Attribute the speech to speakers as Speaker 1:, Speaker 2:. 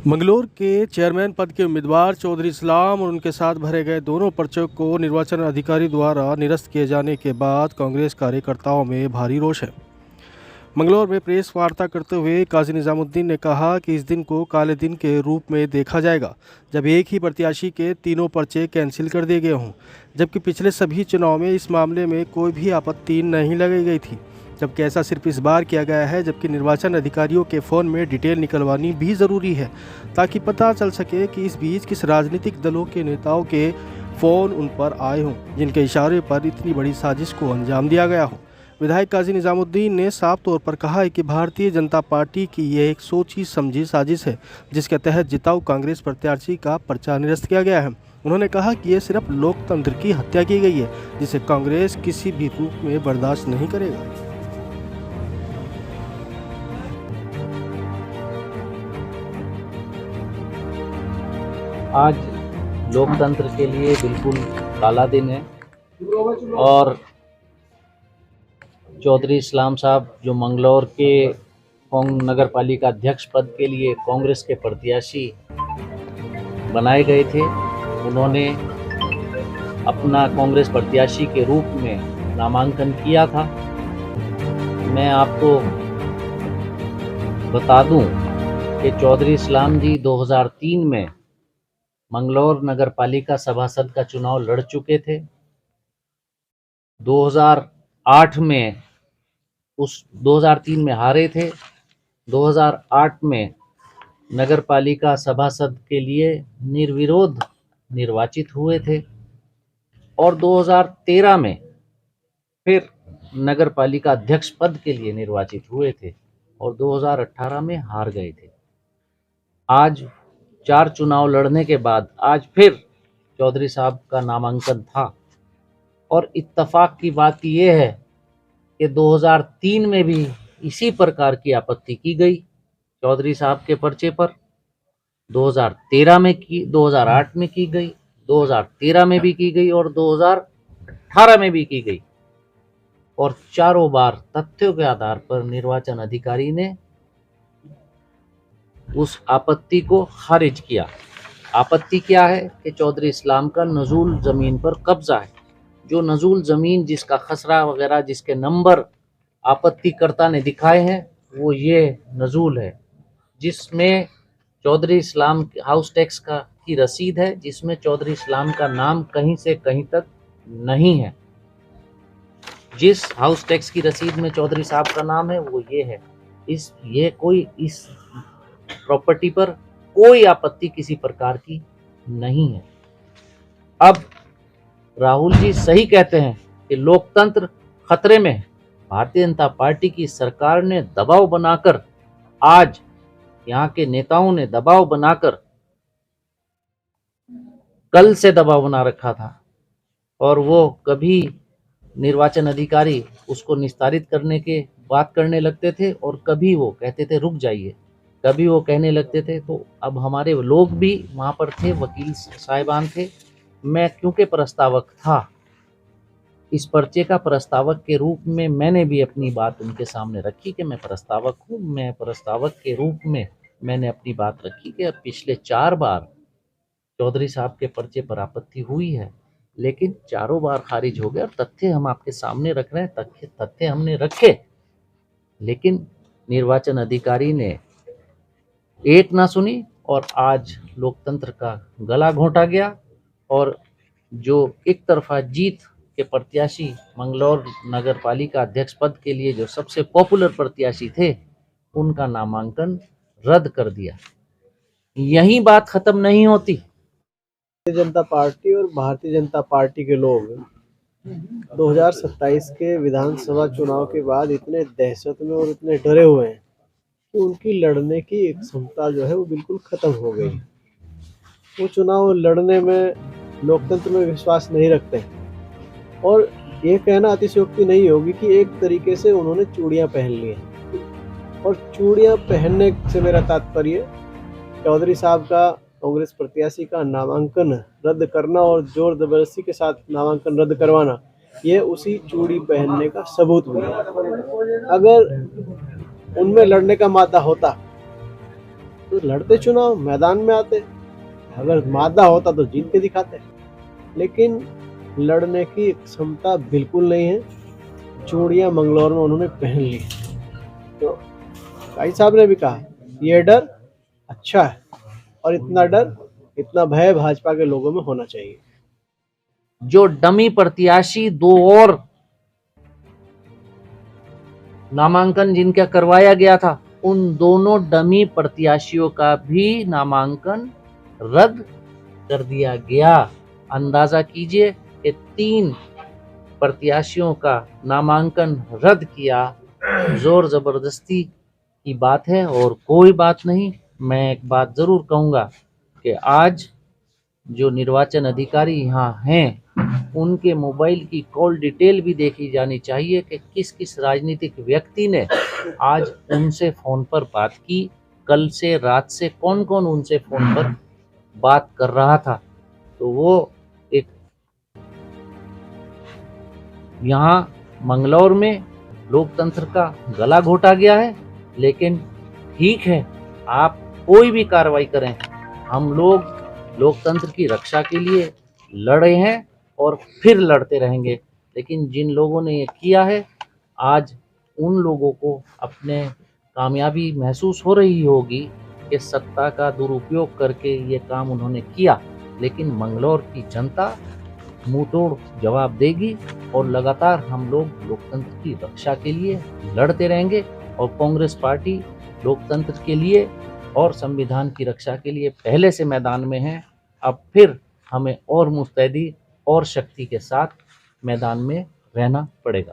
Speaker 1: मंगलौर के चेयरमैन पद के उम्मीदवार चौधरी इस्लाम और उनके साथ भरे गए दोनों पर्चों को निर्वाचन अधिकारी द्वारा निरस्त किए जाने के बाद कांग्रेस कार्यकर्ताओं में भारी रोष है। मंगलौर में प्रेस वार्ता करते हुए काजी निजामुद्दीन ने कहा कि इस दिन को काले दिन के रूप में देखा जाएगा जब एक ही प्रत्याशी के तीनों पर्चे कैंसिल कर दिए गए हों, जबकि पिछले सभी चुनाव में इस मामले में कोई भी आपत्ति नहीं लगाई गई थी, जबकि ऐसा सिर्फ इस बार किया गया है। जबकि निर्वाचन अधिकारियों के फ़ोन में डिटेल निकलवानी भी ज़रूरी है ताकि पता चल सके कि इस बीच किस राजनीतिक दलों के नेताओं के फ़ोन उन पर आए हों जिनके इशारे पर इतनी बड़ी साजिश को अंजाम दिया गया हो। विधायक काजी निजामुद्दीन ने साफ तौर पर कहा है कि भारतीय जनता पार्टी की यह एक सोची समझी साजिश है जिसके तहत जिताऊ कांग्रेस प्रत्याशी का पर्चा निरस्त किया गया है। उन्होंने कहा कि यह सिर्फ लोकतंत्र की हत्या की गई है जिसे कांग्रेस किसी भी रूप में बर्दाश्त नहीं करेगा।
Speaker 2: आज लोकतंत्र के लिए बिल्कुल काला दिन है और चौधरी इस्लाम साहब जो मंगलौर के नगर पालिका अध्यक्ष पद के लिए कांग्रेस के प्रत्याशी बनाए गए थे, उन्होंने अपना कांग्रेस प्रत्याशी के रूप में नामांकन किया था। मैं आपको बता दूं कि चौधरी इस्लाम जी 2003 में मंगलौर नगर पालिका सभासद का चुनाव लड़ चुके थे। 2008 में 2003 में हारे थे। 2008 में नगर पालिका सभासद के लिए निर्विरोध निर्वाचित हुए थे और 2013 में फिर नगर पालिका अध्यक्ष पद के लिए निर्वाचित हुए थे और 2018 में हार गए थे। आज 4 चुनाव लड़ने के बाद आज फिर चौधरी साहब का नामांकन था और इत्तेफाक की बात यह है कि 2003 में भी इसी प्रकार की आपत्ति की गई चौधरी साहब के पर्चे पर। 2013 में की, 2008 में की गई, 2013 में भी की गई और 2018 में भी की गई और चारों बार तथ्यों के आधार पर निर्वाचन अधिकारी ने उस आपत्ति को खारिज किया। आपत्ति क्या है कि चौधरी इस्लाम का नजूल जमीन पर कब्जा है। जो नजूल जमीन जिसका खसरा वगैरह जिसके नंबर आपत्तिकर्ता ने दिखाए हैं वो ये नजूल है जिसमें चौधरी इस्लाम हाउस टैक्स की रसीद है, जिसमें चौधरी इस्लाम का नाम कहीं से कहीं तक नहीं है। जिस हाउस टैक्स की रसीद में चौधरी साहब का नाम है वो ये है। इस प्रॉपर्टी पर कोई आपत्ति किसी प्रकार की नहीं है। अब राहुल जी सही कहते हैं कि लोकतंत्र खतरे में है। भारतीय जनता पार्टी की सरकार ने दबाव बनाकर, आज यहाँ के नेताओं ने दबाव बनाकर, कल से दबाव बना रखा था और वो कभी निर्वाचन अधिकारी उसको निस्तारित करने के बात करने लगते थे और कभी वो कहते थे रुक जाइए, कभी वो कहने लगते थे। तो अब हमारे लोग भी वहाँ पर थे, वकील साहिबान थे। मैं क्योंकि प्रस्तावक था, इस पर्चे का प्रस्तावक के रूप में मैंने भी अपनी बात उनके सामने रखी कि मैं प्रस्तावक हूँ। मैं प्रस्तावक के रूप में मैंने अपनी बात रखी कि अब पिछले 4 बार चौधरी साहब के पर्चे पर आपत्ति हुई है लेकिन चारों बार खारिज हो गया। तथ्य हम आपके सामने रख रहे हैं, तथ्य हमने रखे, लेकिन निर्वाचन अधिकारी ने एक ना सुनी और आज लोकतंत्र का गला घोंटा गया और जो एक तरफा जीत के प्रत्याशी मंगलौर नगर पालिका अध्यक्ष पद के लिए जो सबसे पॉपुलर प्रत्याशी थे उनका नामांकन रद्द कर दिया। यही बात खत्म नहीं होती।
Speaker 3: भारतीय जनता पार्टी और भारतीय जनता पार्टी के लोग 2027 के विधानसभा चुनाव के बाद इतने दहशत में और इतने डरे हुए हैं कि उनकी लड़ने की एक क्षमता जो है वो बिल्कुल खत्म हो गई। वो चुनाव लड़ने में, लोकतंत्र में विश्वास नहीं रखते और ये कहना अतिशयोक्ति नहीं होगी कि एक तरीके से उन्होंने चूड़ियां पहन ली हैं। और चूड़ियां पहनने से मेरा तात्पर्य चौधरी साहब का कांग्रेस प्रत्याशी का नामांकन रद्द करना और जोर जबरदस्ती के साथ नामांकन रद्द करवाना, ये उसी चूड़ी पहनने का सबूत भी है। अगर उनमें लड़ने का मादा होता तो लड़ते चुनाव, मैदान में आते, अगर मादा होता तो जीत के दिखाते, लेकिन लड़ने की क्षमता बिल्कुल नहीं है। चूड़ियां मंगलौर में उन्होंने पहन ली। तो भाई साहब ने भी कहा ये डर अच्छा है, और इतना डर, इतना भय भाजपा के लोगों में होना चाहिए।
Speaker 2: जो डमी प्रत्याशी दो और नामांकन जिनका करवाया गया था, उन दोनों डमी प्रत्याशियों का भी नामांकन रद्द कर दिया गया। अंदाजा कीजिए कि 3 प्रत्याशियों का नामांकन रद्द किया। जोर जबरदस्ती की बात है और कोई बात नहीं। मैं एक बात जरूर कहूंगा कि आज जो निर्वाचन अधिकारी यहाँ हैं, उनके मोबाइल की कॉल डिटेल भी देखी जानी चाहिए कि किस किस राजनीतिक व्यक्ति ने आज उनसे फ़ोन पर बात की, कल से रात से कौन कौन उनसे फ़ोन पर बात कर रहा था। तो वो एक यहाँ मंगलौर में लोकतंत्र का गला घोटा गया है। लेकिन ठीक है, आप कोई भी कार्रवाई करें, हम लोग लोकतंत्र की रक्षा के लिए लड़े हैं और फिर लड़ते रहेंगे। लेकिन जिन लोगों ने ये किया है, आज उन लोगों को अपने कामयाबी महसूस हो रही होगी कि सत्ता का दुरुपयोग करके ये काम उन्होंने किया। लेकिन मंगलौर की जनता मुंहतोड़ जवाब देगी और लगातार हम लोग लोकतंत्र की रक्षा के लिए लड़ते रहेंगे। और कांग्रेस पार्टी लोकतंत्र के लिए और संविधान की रक्षा के लिए पहले से मैदान में है। अब फिर हमें और मुस्तैदी और शक्ति के साथ मैदान में रहना पड़ेगा।